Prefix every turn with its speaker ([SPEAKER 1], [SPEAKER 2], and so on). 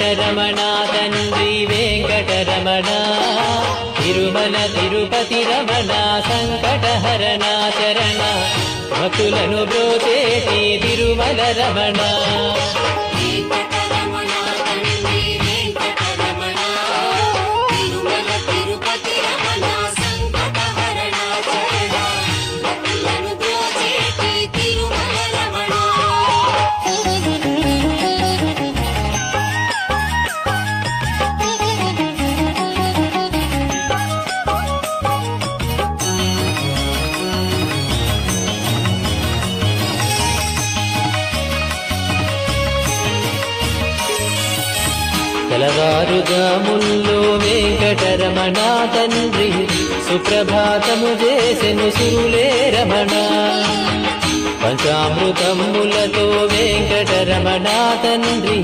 [SPEAKER 1] వెంకటరమణ తండ్రి వెంకటరమణ తిరుమల తిరుపతి రమణ సంకటహరణ చరణ భక్తులను బ్రోచేటి తిరుమల రమణ తెలవారుజాముల్లో వెంకటరమణ తండ్రి సుప్రభాతము చేసెను సురులే రమణ పంచామృతములతో వెంకటరమణ తండ్రి